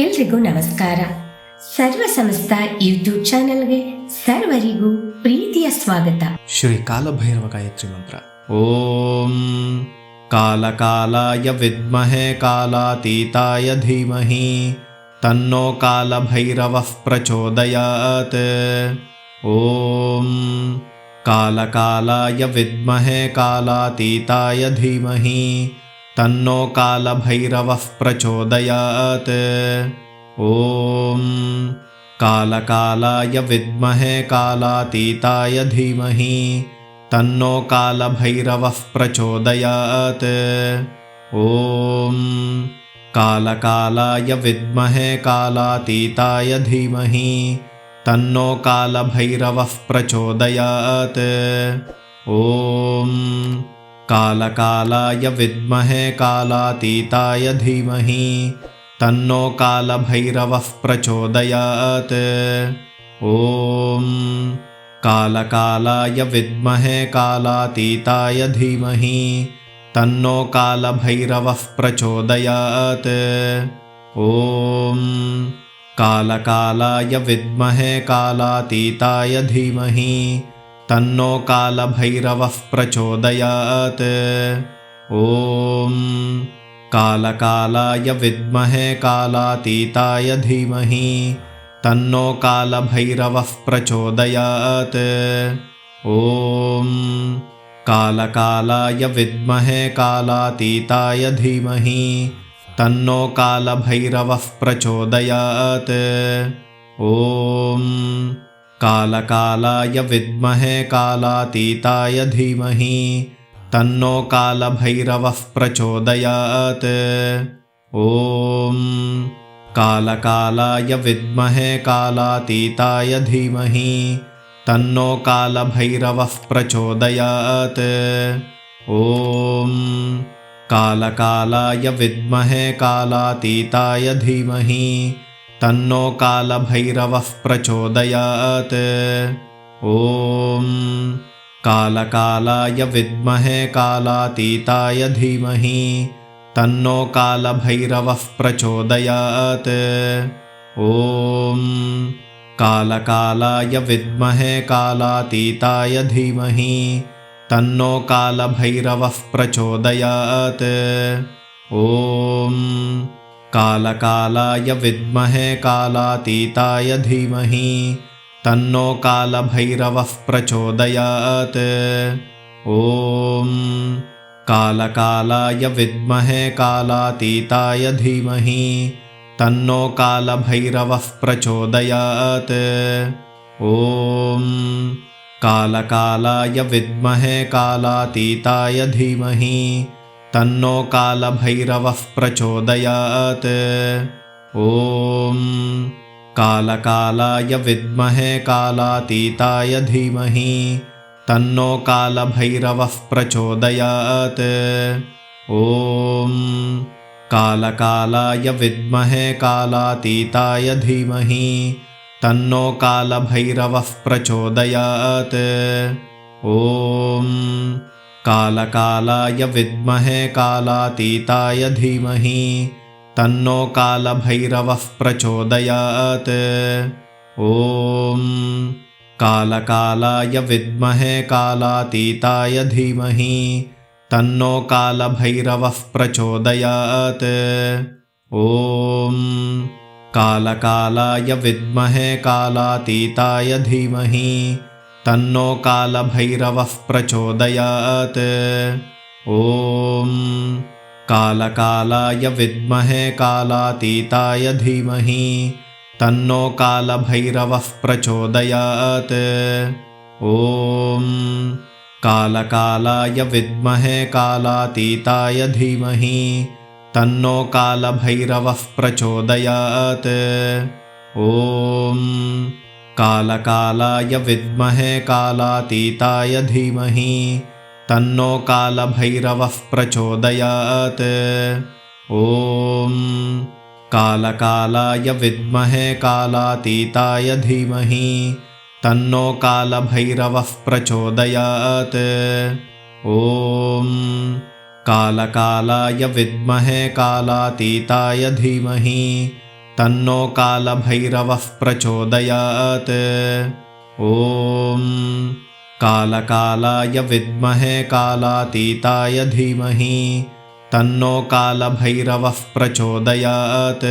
ಎಲ್ರಿಗೂ ನಮಸ್ಕಾರ. ಸರ್ವ ಸಮಸ್ತ ಯೂಟ್ಯೂಬ್ ಚಾನೆಲ್ಗೆ ಸರ್ವರಿಗೂ ಪ್ರೀತಿಯ ಸ್ವಾಗತ. ಶ್ರೀ ಕಾಲಭೈರವ ಗಾಯತ್ರಿ ಮಂತ್ರ. ಓಂ ಕಾಲಕಾಲಾಯ ವಿದ್ಮಹೇ ಕಾಲಾತೀತಾಯ ಧೀಮಹಿ ತನ್ನೋ ಕಾಲಭೈರವಃ ಪ್ರಚೋದಯಾತ್. ಓಂ ಕಾಲಕಾಲಾಯ ವಿದ್ಮಹೇ ಕಾಲಾತೀತಾಯ ಧೀಮಹಿ ತನ್ನೋ ಕಾಲಭೈರವಃ ಪ್ರಚೋದಯಾತ್. ಓಂ ಕಾಲಕಾಲಾಯ ವಿದ್ಮಹೇ ಕಾಲಾತೀತಾಯ ಧೀಮಹಿ ತನ್ನೋ ಕಾಲಭೈರವಃ ಪ್ರಚೋದಯಾತ್. ಓಂ ಕಾಲಕಾಲಾಯ ವಿದ್ಮಹೇ ಕಾಲಾತೀತಾಯ ಧೀಮಹಿ ತನ್ನೋ ಕಾಲಭೈರವಃ ಪ್ರಚೋದಯಾತ್. ಓಂ ಕಾಲಕಾಲಾಯ ವಿದ್ಮಹೇ ಕಾಲಾತೀತಾಯ ಧೀಮಹಿ ತನ್ನೋ ಕಾಲಭೈರವಃ ಪ್ರಚೋದಯಾತ್. ಓಂ ಕಾಲಕಾಲಾಯ ವಿದ್ಮಹೇ ಕಾಲಾತೀತಾಯ ಧೀಮಹಿ ತನ್ನೋ ಕಾಲಭೈರವಃ ಪ್ರಚೋದಯಾತ್. ಓಂ ಕಾಲಕಾಲಾಯ ವಿದ್ಮಹೇ ಕಾಲಾತೀತಾಯ ಧೀಮಹಿ ತನ್ನೋ ಕಾಲಭೈರವಃ ಪ್ರಚೋದಯಾತ್. ಓಂ ಕಾಲಕಾಲಾಯ ವಿದ್ಮಹೇ ಕಾಲಾತೀತಾಯ ಧೀಮಹಿ ತನ್ನೋ ಕಾಲಭೈರವಃ ಪ್ರಚೋದಯಾತ್. ಓಂ ಕಾಲಕಾಲಾಯ ವಿದ್ಮಹೇ ಕಾಲಾತೀತಾಯ ಧೀಮಹಿ ತನ್ನೋ ಕಾಲಭೈರವಃ ಪ್ರಚೋದಯಾತ್. ಓಂ ಕಾಲಕಾಲಾಯ ವಿದ್ಮಹೇ ಕಾಲಾತೀತಾಯ ಧೀಮಹಿ ತನ್ನೋ ಕಾಲಭೈರವಃ ಪ್ರಚೋದಯಾತ್. ಓಂ ಕಾಲಕಾಲಾಯ ವಿದ್ಮಹೇ ಕಾಲಾತೀತಾಯ ಧೀಮಹಿ ತನ್ನೋ ಕಾಲಭೈರವಃ ಪ್ರಚೋದಯಾತ್. ಓಂ ಕಾಲಕಾಲಾಯ ವಿದ್ಮಹೇ ಕಾಲಾತೀತಾಯ ಧೀಮಹಿ ತನ್ನೋ ಕಾಲಭೈರವಃ ಪ್ರಚೋದಯಾತ್. ಓಂ ಕಾಲಕಾಲಾಯ ವಿದ್ಮಹೇ ಕಾಲಾತೀತಾಯ ಧೀಮಹಿ ತನ್ನೋ ಕಾಲಭೈರವಃ ಪ್ರಚೋದಯಾತ್. ಓಂ ಕಾಲಕಾಲಾಯ ವಿದ್ಮಹೇ ಕಾಲಾತೀತಾಯ ಧೀಮಹಿ ತನ್ನೋ ಕಾಲಭೈರವಃ ಪ್ರಚೋದಯಾತ್. ಓಂ ಕಾಲಕಾಲಾಯ ವಿದ್ಮಹೇ ಕಾಲಾತೀತಾಯ ಧೀಮಹಿ ತನ್ನೋ ಕಾಲಭೈರವಃ ಪ್ರಚೋದಯಾತ್. ಓಂ ಕಾಲಕಾಲಾಯ ವಿದ್ಮಹೇ ಕಾಲಾತೀತಾಯ ಧೀಮಹಿ ತನ್ನೋ ಕಾಲಭೈರವಃ ಪ್ರಚೋದಯಾತ್. ಓಂ ಕಾಲಕಾಲಾಯ ವಿದ್ಮಹೇ ಕಾಲಾತೀತಾಯ ಧೀಮಹಿ ತನ್ನೋ ಕಾಲಭೈರವಃ ಪ್ರಚೋದಯಾತ್. ಓಂ ಕಾಲಕಾಲಾಯ ವಿದ್ಮಹೇ ಕಾಲಾತೀತಾಯ ಧೀಮಹಿ ತನ್ನೋ ಕಾಲಭೈರವಃ ಪ್ರಚೋದಯಾತ್. ಓಂ ಕಾಲಕಾಲಾಯ ವಿದ್ಮಹೇ ಕಾಲಾತೀತಾಯ ಧೀಮಹಿ ತನ್ನೋ ಕಾಲಭೈರವಃ ಪ್ರಚೋದಯಾತ್. ಓಂ ಕಾಲಕಾಲಾಯ ವಿದ್ಮಹೇ ಕಾಲಾತೀತಾಯ ಧೀಮಹಿ ತನ್ನೋ ಕಾಲಭೈರವಃ ಪ್ರಚೋದಯಾತ್. ಓಂ ಕಾಲಕಾಲಾಯ ವಿದ್ಮಹೇ ಕಾಲಾತೀತಾಯ ಧೀಮಹಿ ತನ್ನೋ ಕಾಲಭೈರವಃ ಪ್ರಚೋದಯಾತ್. ಓಂ ಕಾಲಕಾಲಾಯ ವಿದ್ಮಹೇ ಕಾಲಾತೀತಾಯ ಧೀಮಹಿ ತನ್ನೋ ಕಾಲಭೈರವಃ ಪ್ರಚೋದಯಾತ್. ಓಂ ಕಾಲಕಾಲಾಯ ವಿದ್ಮಹೇ ಕಾಲಾತೀತಾಯ ಧೀಮಹಿ ತನ್ನೋ ಕಾಲಭೈರವಃ ಪ್ರಚೋದಯಾತ್. ಓಂ ಕಾಲಕಾಲಾಯ ವಿದ್ಮಹೇ ಕಾಲಾತೀತಾಯ ಧೀಮಹಿ ತನ್ನೋ ಕಾಲಭೈರವಃ ಪ್ರಚೋದಯಾತ್. ಓಂ ಕಾಲಕಾಲಾಯ ವಿದ್ಮಹೇ ಕಾಲಾತೀತಾಯ ಧೀಮಹಿ ತನ್ನೋ ಕಾಲಭೈರವಃ ಪ್ರಚೋದಯಾತ್. ಓಂ ಕಾಲಕಾಲಾಯ ವಿದ್ಮಹೇ ಕಾಲಾತೀತಾಯ ಧೀಮಹಿ ತನ್ನೋ ಕಾಲಭೈರವಃ ಪ್ರಚೋದಯಾತ್. ಓಂ ಕಾಲಕಾಲಾಯ ವಿದ್ಮಹೇ ಕಾಲಾತೀತಾಯ ಧೀಮಹಿ तन्नो कालभैरवः प्रचोदयात्। ॐ कालकालाय विद्महे कालातीताय धीमहि तन्नो कालभैरवः प्रचोदयात्।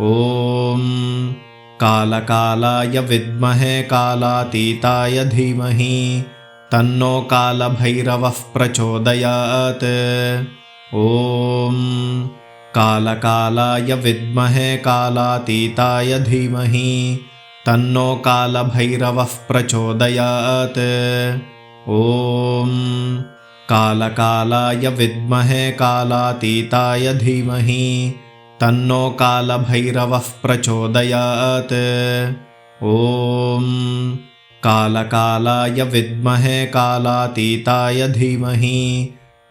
ॐ कालकालाय विद्महे कालातीताय धीमहि तन्नो कालभैरवः प्रचोदयात्। ॐ कालकालाय विद्महे कालातीताय धीमहि तन्नो कालभैरवः प्रचोदयात्। ॐ कालकालाय विद्महे कालातीताय धीमहि तन्नो कालभैरवः प्रचोदयात्। ॐ कालकालाय विद्महे कालातीताय धीमहि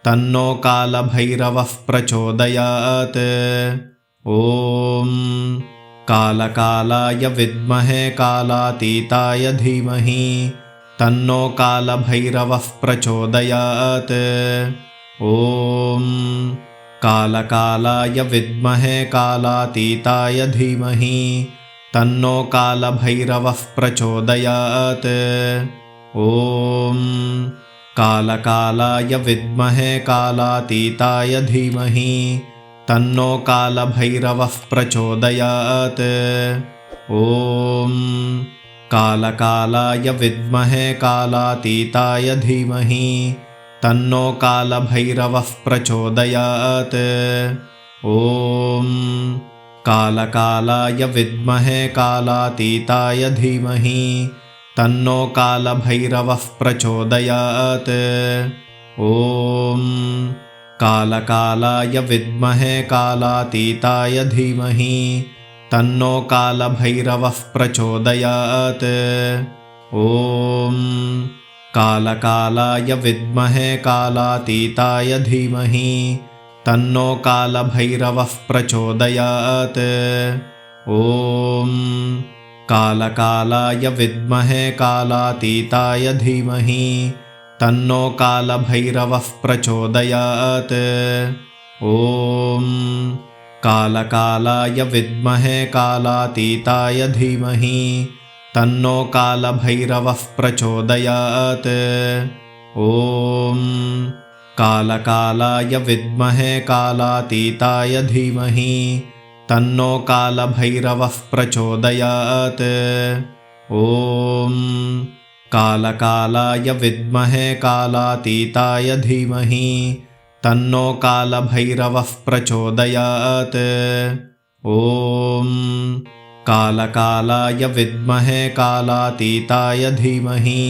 तन्नो कालभैरवः प्रचोदयात्। ॐ कालकालाय विद्महे कालातीताय धीमहि तन्नो कालभैरवः प्रचोदयात्। ॐ कालकालाय विद्महे कालातीताय धीमहि तन्नो कालभैरवः प्रचोदयात्। ॐ कालकालाय विद्महे कालातीताय धीमहि तन्नो कालभैरवः प्रचोदयात्। ॐ कालकालाय विद्महे कालातीताय धीमहि तन्नो कालभैरवः प्रचोदयात्। ॐ कालकालाय विद्महे कालातीताय धीमहि तन्नो कालभैरवः प्रचोदयात्। ॐ कालकालाय विद्महे कालातीताय धीमहि तन्नो कालभैरवः प्रचोदयात्। ॐ कालकालाय विद्महे कालातीताय धीमहि तन्नो कालभैरवः प्रचोदयात्। ॐ कालकालाय विद्महे कालातीताय धीमहि तन्नो कालभैरवः प्रचोदयात्। ॐ कालकालाय विद्महे कालातीताय धीमहि तन्नो कालभैरवः प्रचोदयात्। ॐ कालकालाय विद्महे कालातीताय धीमहि तन्नो कालभैरवः प्रचोदयात्। ॐ कालकालाय विद्महे कालातीताय धीमहि तन्नो कालभैरवः प्रचोदयात्। ॐ कालकालाय विद्महे कालातीताय धीमहि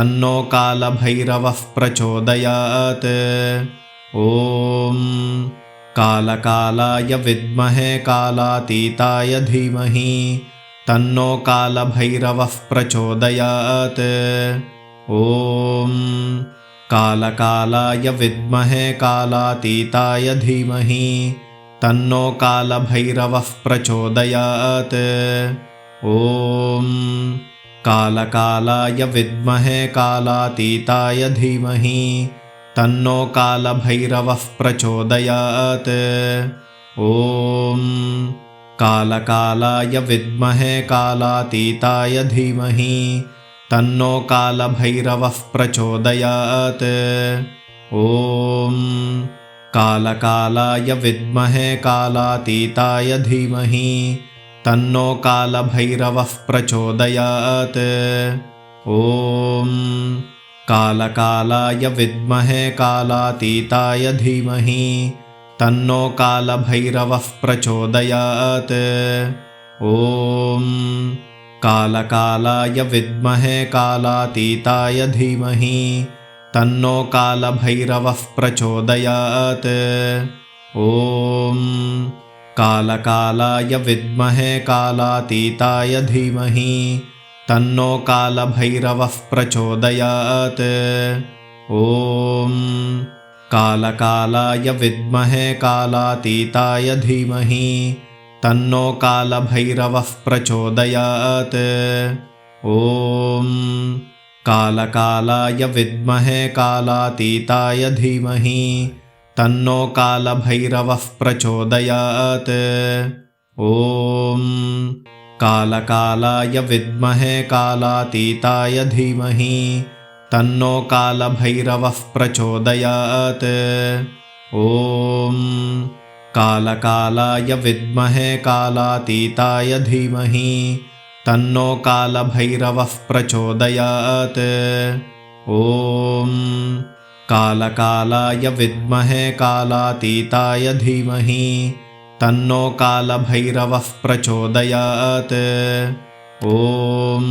तन्नो कालभैरवः प्रचोदयात्। ॐ कालकालाय विद्महे कालातीताय धीमहि तन्नो कालभैरवः प्रचोदयात्। ॐ कालकालाय विद्महे कालातीताय धीमहि तन्नो कालभैरवः प्रचोदयात्। ॐ कालकालाय विद्महे कालातीताय धीमहि तन्नो कालभैरवः प्रचोदयात्। ॐ कालकालाय विद्महे कालातीताय धीमहि तन्नो कालभैरवः प्रचोदयात्। ॐ कालकालाय विद्महे कालातीताय धीमहि तन्नो कालभैरवः प्रचोदयात्। ॐ कालकालाय विद्महे कालातीताय धीमहि तन्नो कालभैरवः प्रचोदयात्। ॐ कालकालाय विद्महे कालातीताय धीमहि तन्नो कालभैरवः प्रचोदयात्। ॐ कालकालाय विद्महे कालातीताय धीमहि तन्नो कालभैरवः प्रचोदयात्। ॐ कालकालाय विद्महे कालातीताय धीमहि तन्नो कालभैरवः प्रचोदयात्। ॐ कालकालाय विद्महे कालातीताय धीमहि तन्नो कालभैरवः प्रचोदयात्। ॐ कालकालाय विद्महे कालातीताय धीमहि तन्नो कालभैरवः प्रचोदयात्। ॐ कालकालाय विद्महे कालातीताय धीमहि तन्नो कालभैरवः प्रचोदयात्। ॐ कालकालाय विद्महे कालातीताय धीमहि तन्नो कालभैरवः प्रचोदयात्। ॐ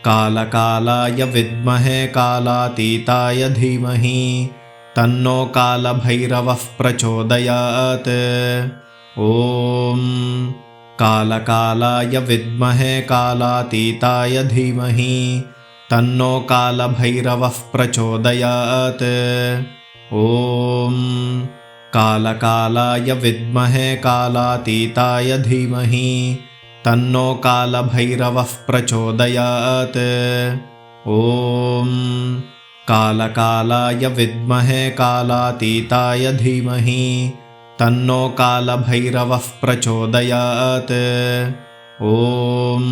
कालकालाय विद्महे कालातीताय धीमहि तन्नो कालभैरवः प्रचोदयात्। ॐ कालकालाय विद्महे कालातीताय धीमहि तन्नो कालभैरवः प्रचोदयात्। ॐ कालकालाय विद्महे कालातीताय धीमहि तन्नो कालभैरवः प्रचोदयात्। ॐ कालकालाय विद्महे कालातीताय धीमहि तन्नो कालभैरवः प्रचोदयात्। ॐ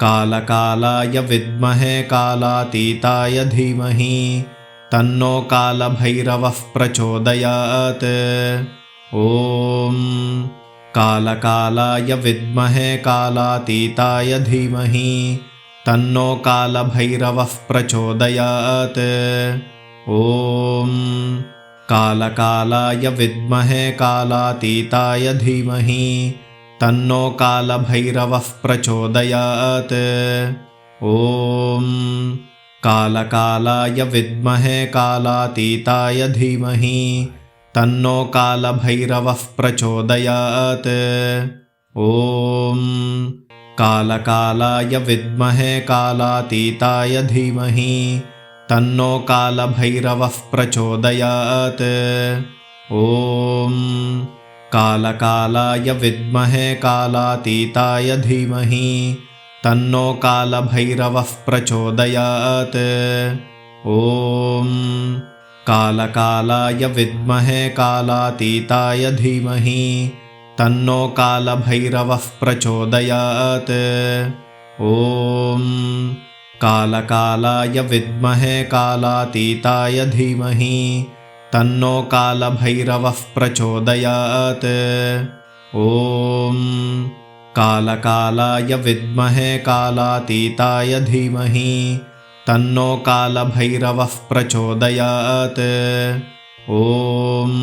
कालकालाय विद्महे कालातीताय धीमहि तन्नो कालभैरवः प्रचोदयात्। ॐ कालकालाय विद्महे कालातीताय धीमहि तन्नो कालभैरवः प्रचोदयात्। ॐ कालकालाय विद्महे कालातीताय धीमहि तन्नो कालभैरवः प्रचोदयात्। ॐ कालकालाय विद्महे कालातीताय धीमहि तन्नो कालभैरवः प्रचोदयात्। ॐ कालकालाय विद्महे कालातीताय धीमहि तन्नो कालभैरवः प्रचोदयात्। ॐ कालकालाय विद्महे कालातीताय धीमहि तन्नो कालभैरवः प्रचोदयात्। ॐ कालकालाय विद्महे कालातीताय धीमहि तन्नो कालभैरवः प्रचोदयात्। ॐ कालकालाय विद्महे कालातीताय धीमहि तन्नो कालभैरवः प्रचोदयात्। ॐ कालकालाय विद्महे कालातीताय धीमहि तन्नो कालभैरवः प्रचोदयात्। ॐ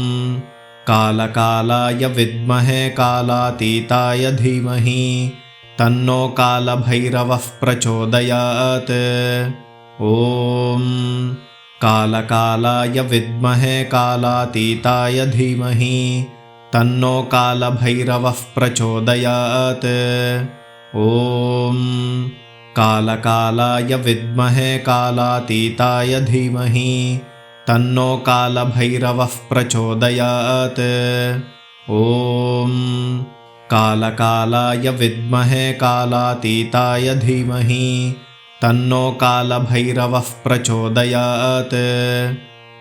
कालकालाय विद्महे कालातीताय धीमहि तन्नो कालभैरवः प्रचोदयात्। ॐ कालकालाय विद्महे कालातीताय धीमहि तन्नो कालभैरवः प्रचोदयात्। ॐ कालकालाय विद्महे कालातीताय धीमहि तन्नो कालभैरवः प्रचोदयात्। ॐ कालकालाय विद्महे कालातीताय धीमहि तन्नो कालभैरवः प्रचोदयात्।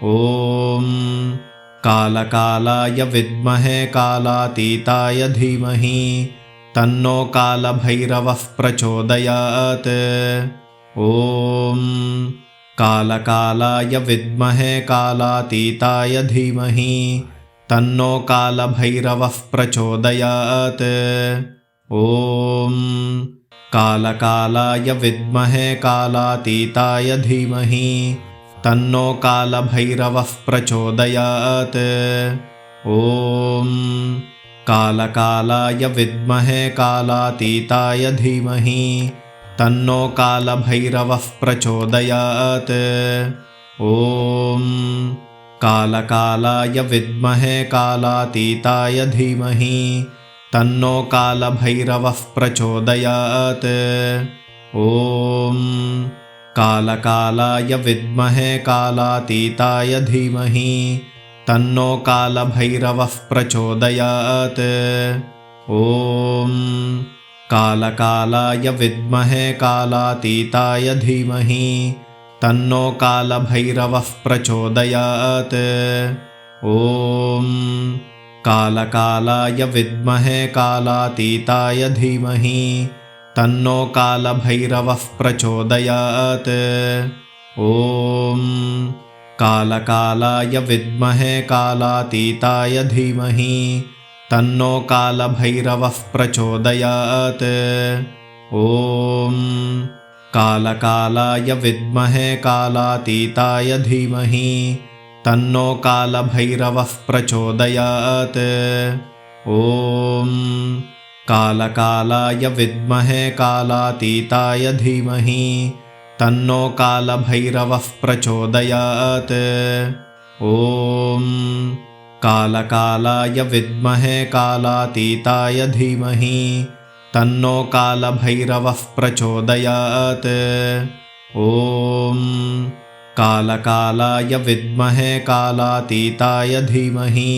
ॐ कालकालाय विद्महे कालातीताय धीमहि तन्नो कालभैरवः प्रचोदयात्। ॐ कालकालाय विद्महे कालातीताय धीमहि तन्नो कालभैरवः प्रचोदयात्। ॐ कालकालाय विद्महे कालातीताय धीमहि तन्नो कालभैरवः प्रचोदयात्। ॐ कालकालाय विद्महे कालातीताय धीमहि तन्नो कालभैरवः प्रचोदयात्। ॐ कालकालाय विद्महे कालातीताय धीमहि तन्नो कालभैरवः प्रचोदयात्। ॐ कालकालाय विद्महे कालातीताय धीमहि तन्नो कालभैरवः प्रचोदयात्। ॐ कालकालाय विद्महे कालातीताय धीमहि तन्नो कालभैरवः प्रचोदयात्। ॐ कालकालाय विद्महे कालातीताय धीमहि तन्नो कालभैरवः प्रचोदयात्। ॐ कालकालाय विद्महे कालातीताय धीमहि तन्नो कालभैरवः प्रचोदयात्। ॐ कालकालाय विद्महे कालातीताय धीमहि तन्नो कालभैरवः प्रचोदयात्। ॐ कालकालाय विद्महे कालातीताय धीमहि तन्नो कालभैरवः प्रचोदयात्। ॐ कालकालाय विद्महे कालातीताय धीमहि तन्नो कालभैरवः प्रचोदयात्। ॐ कालकालाय विद्महे कालातीताय धीमहि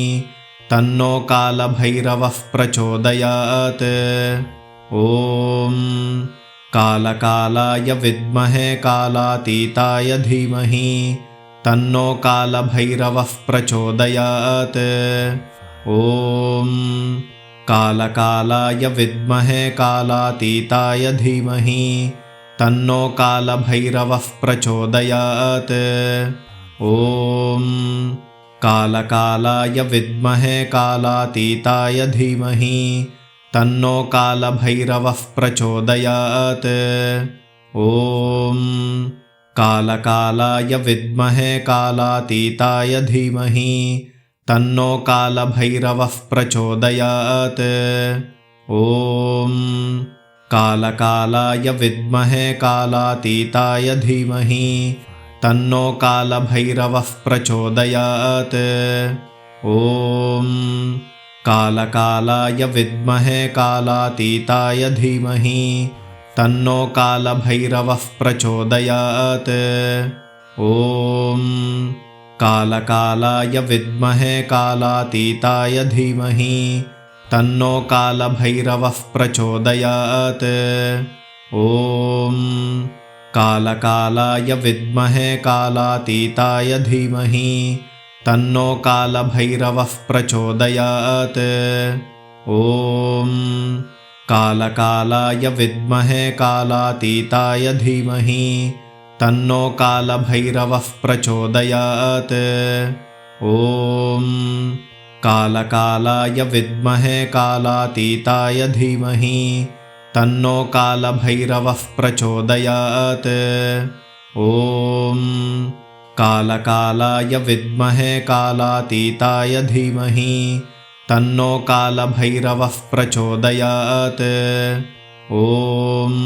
तन्नो कालभैरवः प्रचोदयात्। ॐ कालकालाय विद्महे कालातीताय धीमहि तन्नो कालभैरवः प्रचोदयात्। ॐ कालकालाय विद्महे कालातीताय धीमहि तन्नो कालभैरवः प्रचोदयात्। ॐ कालकालाय विद्महे कालातीताय धीमहि तन्नो कालभैरवः प्रचोदयात्। ॐ कालकालाय विद्महे कालातीताय धीमहि तन्नो कालभैरवः प्रचोदयात्। ॐ कालकालाय विद्महे कालातीताय धीमहि तन्नो कालभैरवः प्रचोदयात्। ॐ कालकालाय विद्महे कालातीताय धीमहि तन्नो कालभैरवः प्रचोदयात्। ॐ कालकालाय विद्महे कालातीताय धीमहि तन्नो कालभैरवः प्रचोदयात्। ॐ कालकालाय विद्महे कालातीताय धीमहि तन्नो कालभैरवः प्रचोदयात्। ॐ कालकालाय विद्महे कालातीताय धीमहि तन्नो कालभैरवः प्रचोदयात्। ॐ कालकालाय विद्महे कालातीताय धीमहि तन्नो कालभैरवः प्रचोदयात्। ॐ कालकालाय विद्महे कालातीताय धीमहि तन्नो कालभैरवः प्रचोदयात्। ॐ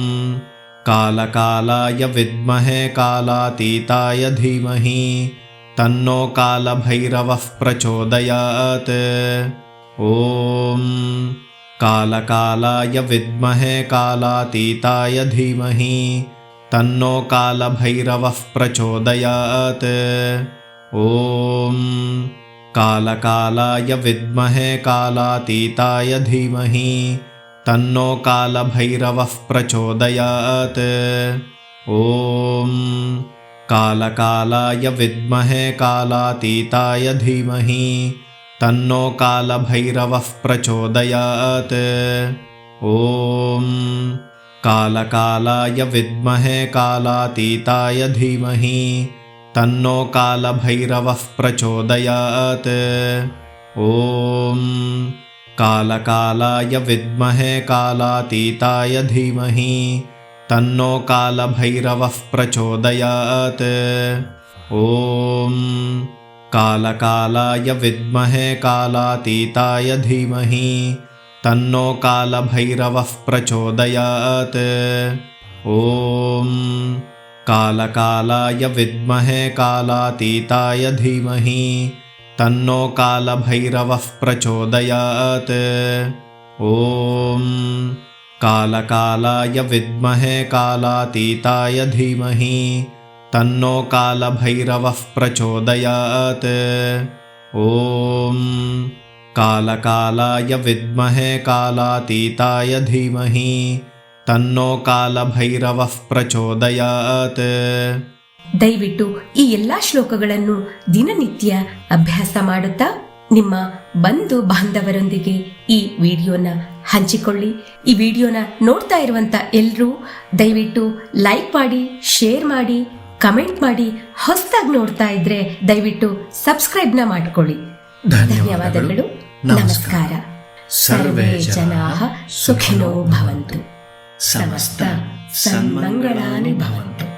कालकालाय विद्महे कालातीताय धीमहि तन्नो कालभैरवः प्रचोदयात्। ॐ कालकालाय विद्महे कालातीताय धीमहि तन्नो कालभैरवः प्रचोदयात्। ॐ कालकालाय विद्महे कालातीताय धीमहि तन्नो कालभैरवः प्रचोदयात्। ॐ कालकालाय विद्महे कालातीताय धीमहि तन्नो कालभैरवः प्रचोदयात्। ॐ कालकालाय विद्महे कालातीताय धीमहि तन्नो कालभैरवः प्रचोदयात्। ॐ कालकालाय विद्महे कालातीताय धीमहि तन्नो कालभैरवः प्रचोदयात्। ॐ कालकालाय विद्महे कालातीताय धीमहि तन्नो कालभैरवः प्रचोदयात्। ॐ कालकालाय विद्महे कालातीताय धीमहि तन्नो कालभैरवः प्रचोदयात्। ॐ कालकालाय विद्महे कालातीताय धीमहि तन्नो कालभैरवः प्रचोदयात्। ॐ कालकालाय विद्महे कालातीताय धीमहि तन्नो कालभैरवः प्रचोदयात्। ದಯವಿಟ್ಟು ಈ ಎಲ್ಲ ಶ್ಲೋಕಗಳನ್ನು ದಿನನಿತ್ಯ ಅಭ್ಯಾಸ ಮಾಡುತ್ತಾ ನಿಮ್ಮ ಬಂಧು ಬಾಂಧವರೊಂದಿಗೆ ಈ ವಿಡಿಯೋನ ಹಂಚಿಕೊಳ್ಳಿ. ಈ ವಿಡಿಯೋನ ನೋಡ್ತಾ ಇರುವಂತ ಎಲ್ಲರೂ ದಯವಿಟ್ಟು ಲೈಕ್ ಮಾಡಿ, ಶೇರ್ ಮಾಡಿ, ಕಮೆಂಟ್ ಮಾಡಿ. ಹೊಸದಾಗಿ ನೋಡ್ತಾ ಇದ್ರೆ ದಯವಿಟ್ಟು ಸಬ್ಸ್ಕ್ರೈಬ್ನ ಮಾಡ್ಕೊಳ್ಳಿ. ಧನ್ಯವಾದಗಳು. ನಮಸ್ಕಾರ. ಸರ್ವೇ ಜನಾಃ ಸುಖಿನೋ ಭವಂತು. ಸಮಸ್ತ ಸನ್ಮಂಗಳಾನಿ ಭವಂತು.